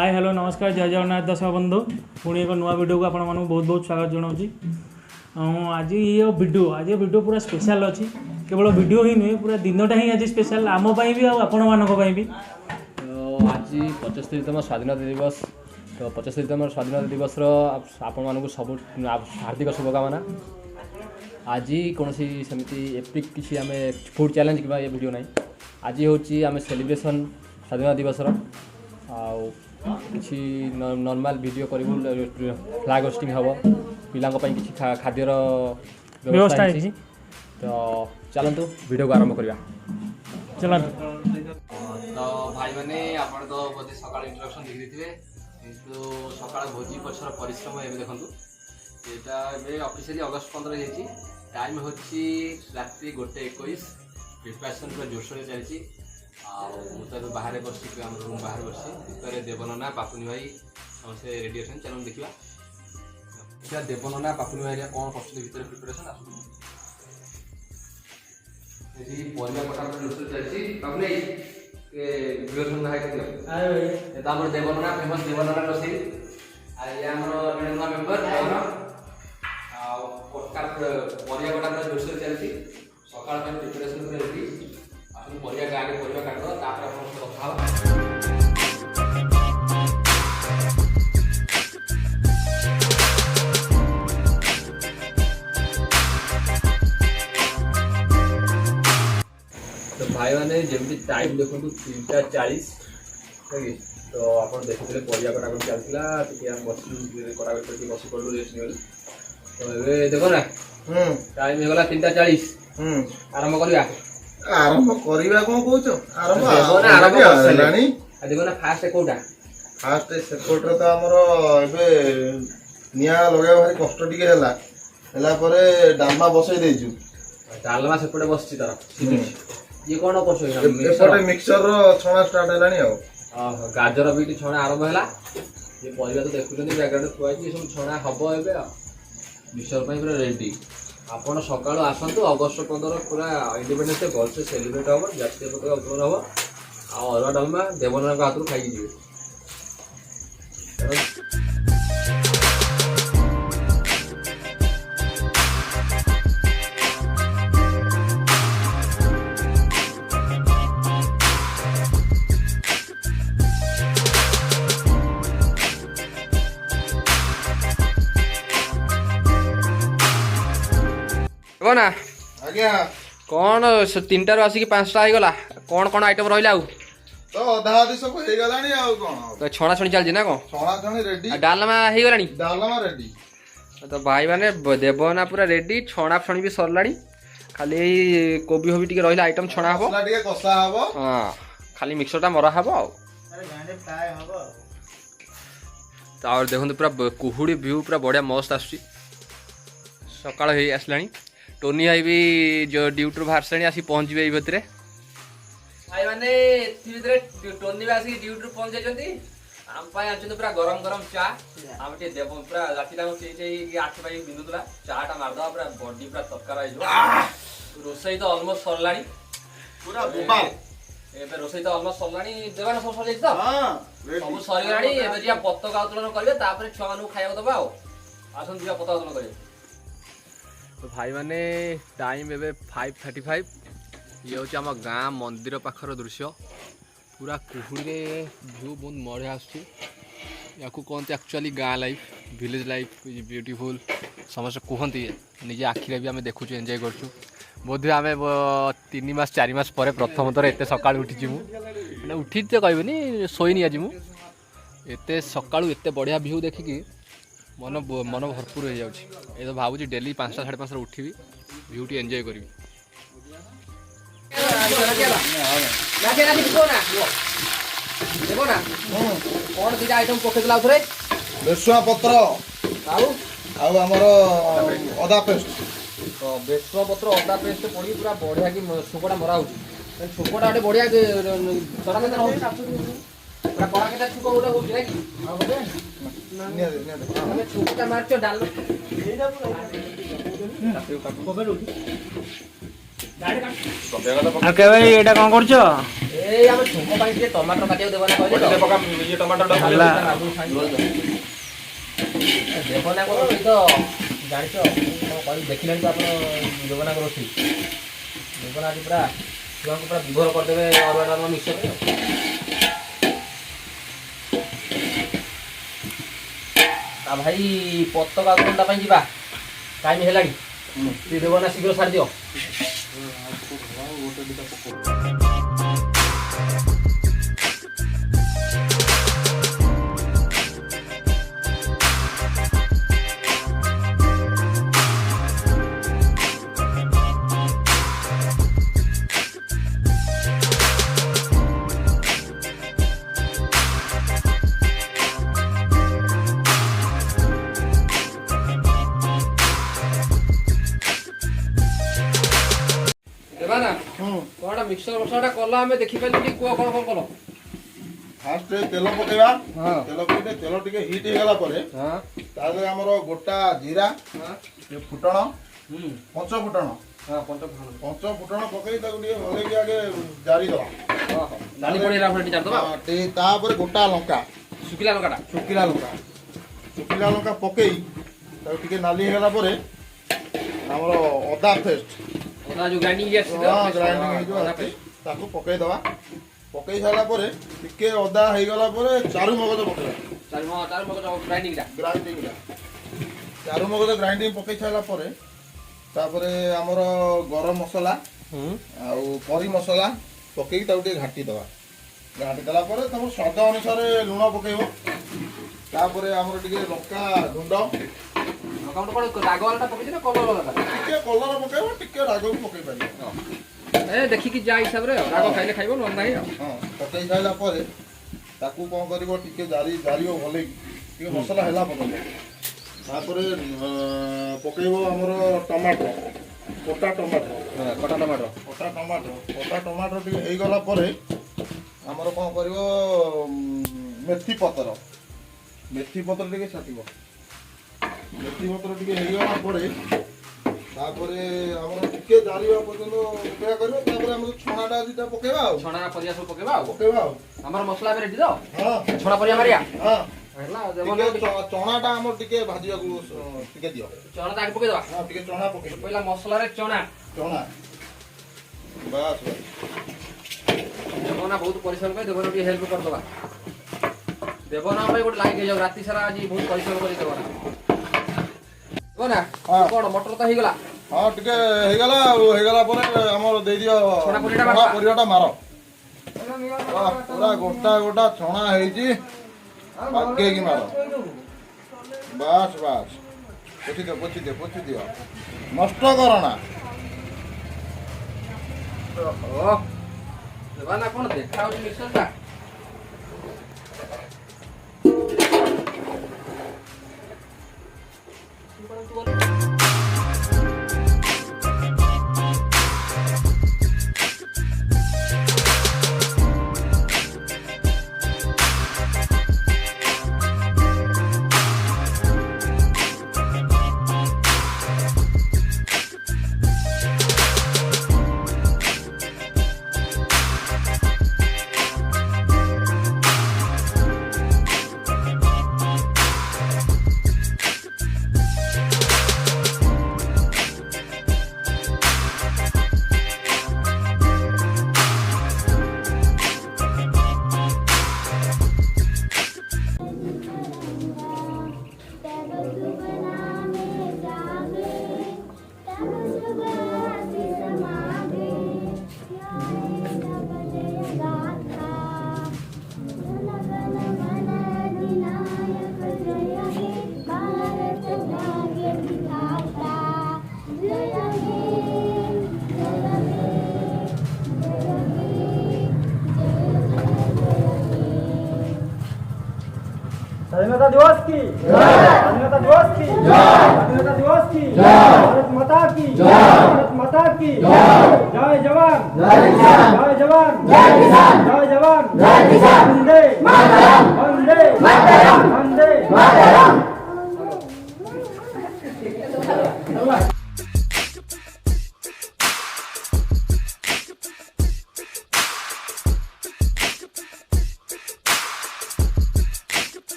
Hi hello नमस्कार जय जगन्नाथ दर्शक बंधु पुणी एक नुआ वीडियो को आपण मानक बहुत बहुत स्वागत जनाऊँ। आज ये वीडियो पूरा स्पेशल अच्छी केवल वीडियो ही नुहे पूरा दिनटा ही आज स्पेशल आम भी आपण मानक भी। आज 75तम स्वाधीनता दिवस तो 75तम स्वाधीनता दिवस आपण मानक सब हार्दिक शुभकामना। आज कौन सेमती एपिक किसी आम फूड चैलेंज कि वीडियो ना आज हूँ आम सेलिब्रेशन स्वाधीनता दिवस किसी नॉर्मल वीडियो करूँ फ्लैग होस्टिंग हम पिला किसी खाद्यर व्यवस्था है तो चलतु वीडियो को आरंभ करवा चलते। तो भाई मैंने आप तो बोधे सकाल इंट्रोडक्शन देखी किंतु सकाल भोजी पछर परिश्रम ए देखु यहाँ ऑफिशियली अगस्ट 15 जाइए टाइम हूँ रात्रि 1:21 प्रिपरेशन पूरा जोरसोर चलती मुझे बाहर बस रूम बाहर बस भितर देवनना पापुनी भाई समस्ते रेडी अच्छे चलो देखा क्या देवनना पापुनी भाई कौन कर प्रिपरेशन परिवार कटा रोषेई चलती पापुनी देवनना फेमस देवनना रोषेई मेम्बर परिवार कटा रोषेई चलती सकाल प्रिपरेशन रेडी परिया गाड़ी परिया काट दो तापर अपन कथा तो भाई मैंने जमी टाइम देखो 3:40 तो आप देखते परिया कटाकट चलता बस कटाकट बस पड़ू रेस्ट नहीं तो ये देखो ना टाइम होगा 3:40 आरंभ करवा आरंभ करवा कौन कौच देखो ना फास्ट कोटा फास्ट सेपटे तो आमर ए निआ लगे भारी कष्ट टी है डालमा बसई देचु डालमा सेपटे बस तार ये कौन कर मिक्सर छणा स्टार्ट है गाजर भी छणा आरंभ है ये परिवार तो देखुं बैकग्राउंड थुआ सब छणा हम ए मिक्सर पूरा रेडी आपड़ सका आसतु अगस्ट 15 पूरा इंडिपेंडेंस डे भलसे सेलिब्रेट हम जातीय पताका उत्तोलन हम अरुआ डालमा देवना हाथ खाई जी ना आज्ञा कौन 3टार आसिक 5टा हो गला कौन कौन आइटम रहा तो अधा अधि सब हो गलानी आ कोन तो छणा छणी चलजी ना कौन छणा छणी रेडी डालमा हो गलानी डालमा रेडी तो भाई माने देवना पूरा रेडी छणा छणी भी सरलानी खाली कोबी होबी टिके रहिला आइटम छणा हबो मसला टिके कसा हबो हां खाली मिक्सरटा मरा हबो अरे गांडे फ्राई हबो तो और देखो पूरा कुहुड़ी व्यू पूरा बढ़िया मस्त आसुची सकाळ हे आसलानी टोनी भाई भी जो ड्यूटी बाहर से आसी पहुँचे ये भितर भाई मैंने टोनी भी आसिक ड्यूटी पहुँच जाती आम पूरा गरम गरम चा आम देव पूरा राति 8 बजे बिंदुला चाटा मारदा पूरा बॉडी पूरा तत्कार रोसई तो ऑलमोस्ट सरला पूरा बोबाल ए रोसई तो ऑलमोस्ट सरला देवाना सब सर तो सब सरीगलानी एबे जिया पताका उत्तोलन करिवे तापर छुआ मानू खाइबा दबा आसन जिया पताका उत्तोलन करिवे तो भाई माने टाइम एबे 5:35 ये हूँ आम गाँ मंदिर पाखर दृश्य पूरा कुहुड़ी व्यू बहुत बढ़िया आसूँ या कहते एक्चुअली गाँ लाइफ विलेज लाइफ ब्यूटीफुल समस्त कहती निजे आखिरे भी आम देखु एंजॉय करूँ बोधे आम 3 मास 4 मास पर प्रथम थर एत सका उठी मैंने उठी तो कहबी शोनी आज मुझे सका एत बढ़िया व्यू देखिकी मन मन भरपूर हो जाए तो भावुँ डेली 5टा 5:30 उठी भ्यूटी एंजॉय करी कौन दुटा आइटम पकेला बेसुआ पत्र आमर अदा पेस्ट तो बेसुआ पत्र अदा पेस्ट पड़ी पूरा बढ़िया कि छुकटा मरा हो छुकटा गोटे बढ़िया तरा पूरा कड़ा केटा छुक गोटे होची ना कि छुकटा मारचो डाल भाई एटा कौन करछ ए हम छुंको पाई के टमाटर काटियो देबना कहले पहिले तो पका ये टमाटर टा ହେଲା। देबना को तो जानिछो कहि देखिलानी तो आपण देबना को रोटी देबना आज पूरा छुआ को पूरा विभोर कर देबे अरुआ डालमा मिक्स करे आ भाई पत्तका कोनटा पाई जीवा टाइम हेलानी ती देबना शीघ्र छाड़ दियो देबाना कोनटा मिक्सर मसलाटा कला हमें देखि पाइलु कि को कोन कोन कलो फास्ट तेल पकेवा हां तेल पके तेल टिके हिट हे गला परे हां ताले हमरो गोटा जीरा हां ये फुटण पंच फुटण हां पंच फुटण पकई ताको टिके भले कि आगे जारी दवा हां नाली पड़ी रा फटी जात बा टे तापर गोटा लंका सुकिला लंकाटा सुकिला लंका पकई ताको टिके नाली हे गला परे हमरो अदा पेस्ट ओना जो ग्राइंडिंग यस हां ग्राइंडिंग हे जो ताको पकई दवा पकई साला परे टिके अदा हे गला परे चारु मगज पकई चार मगज ग्राइंडिंग ग्राइंडिंग चारु मगज ग्राइंडिंग पकई साला परे तापरे हमरो गरम मसला आउ करी मसला पकई ताको टिके घाटी देला परे तम स्वाद अनुसार लूण पकेइबो तापरे हमरो टिके लंका गुंड अकाउंट कोन राग वालाटा पकई ना कलर वालाटा टिके कलर पकेइबो टिके राग भी पकेइ पारिबो ए देखि कि जा हिसाब रे राग खाइले खाइबो न नाही हां पकेइ साइला परे ताकू कोन करिवो टिके जारियो भले टिके मसला हेला पकेइबो तापरे पकेइबो हमरो टमाटर कोटा टमाटर टिके हेइ गला परे हमरो कोन करिवो मेथी पत्र टिके छाटिबो मेथी पत्र टिके हेइ गला परे तापरे हमरो टिके जारियो पर्यंत उपया करिवो तापरे हमरो छणाटा दिटा पकेबा छणा परिया सब पकेबा हमर मसला रेडी दो हां छणा परिया मारिया हां हैला टिके चणाटा हमर टिके भाजिया को टिके दियो चणा ताक पके दवा हां टिके चणा पके पहिला मसला रे चणा बस देवना बहुत परिश्रम कर देवना भी हेल्प कर दवा देवना भाई गोटे लाइक जाऊ राती सारा आज बहुत परिश्रम कर देवना हां कोन मटर तो हे गला हां टिके हे गला परे हमर दे दियो छणा परियाटा मारो पूरा गोटा छणा हेजी बागे की मारो बस पोछि दियो नष्ट करना ओ देवना कोन देखा हो मिक्सर ता स्वाधीनता दिवस की स्वाधीनता दिवस की स्वाधीनता दिवस की भारत माता की भारत माता की जय जवान जय किसान जय जवान जय किसान जय जवान जय किसान वंदे मातरम वंदे मातरम वंदे मातरम।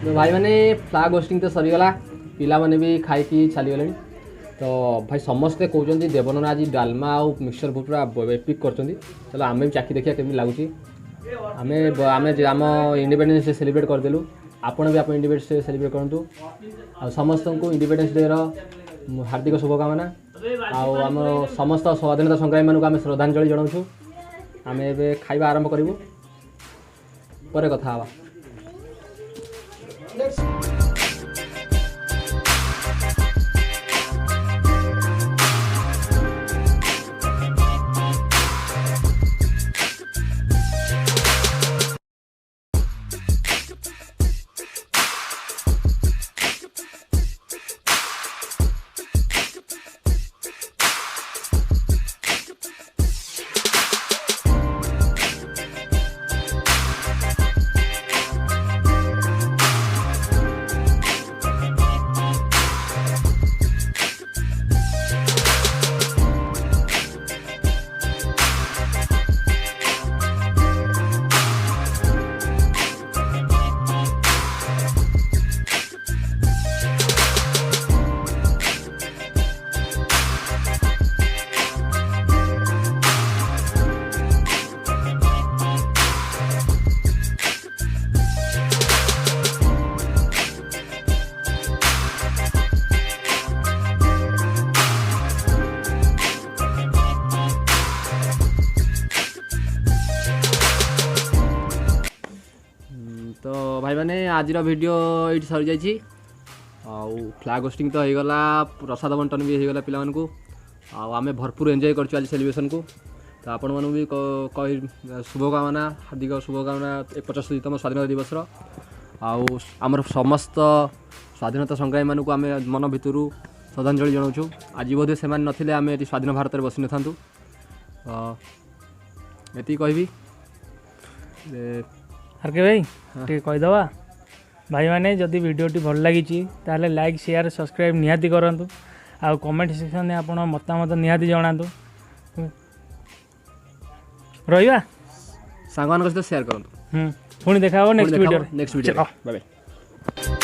तो भाई मैंने फ्लाग होस्टिंग तो सरीगला पिला मैंने भी खाई चलीगले तो भाई समस्ते कहते देवन आज डालमा आउ मिक्सचर पूरा एपिक कर चलो आम भी चाखी देखिए केमी लगुच आम आम इंडिपेंडेंस डे सेलिब्रेट करदेलु आपण भी आप इंडिपेंडेंस डे सेलिब्रेट करूँ आ समस्त को इंडिपेंडेंस डे हार्दिक शुभकामना आम समस्त स्वाधीनता संग्रामी मानक आम श्रद्धांजलि जनाऊँ आम ए खाଇବା आरंभ करूँ पर कथा हवा तो भाई मैंने आज वीडियो ये सरी जाइए फ्लाग होस्टिंग तो होगला प्रसाद बंटन भी होगला पिला आम भरपूर एंजॉय कर सेलिब्रेशन को तो आपण मन भी कह शुभकामना हार्दिक शुभकामना 75तम स्वाधीनता दिवस आमर समस्त स्वाधीनता संग्रामी मानक आम मन भितर श्रद्धांजलि जनाऊँ आज बोधे से नथिले आम ये स्वाधीन भारत में बसी न था ये कहबी आर के भाई टे कहीदवा भाई मैंने जदि वीडियोटी भल लगी ताले लाइक शेयर सब्सक्राइब निहाती करूँ आ कमेंट सेक्शन में आप मतामत निहाती जनातु रहा सांग सहित शेयर करूँ पुणी देखा नेक्स्ट वीडियो बाय बाय।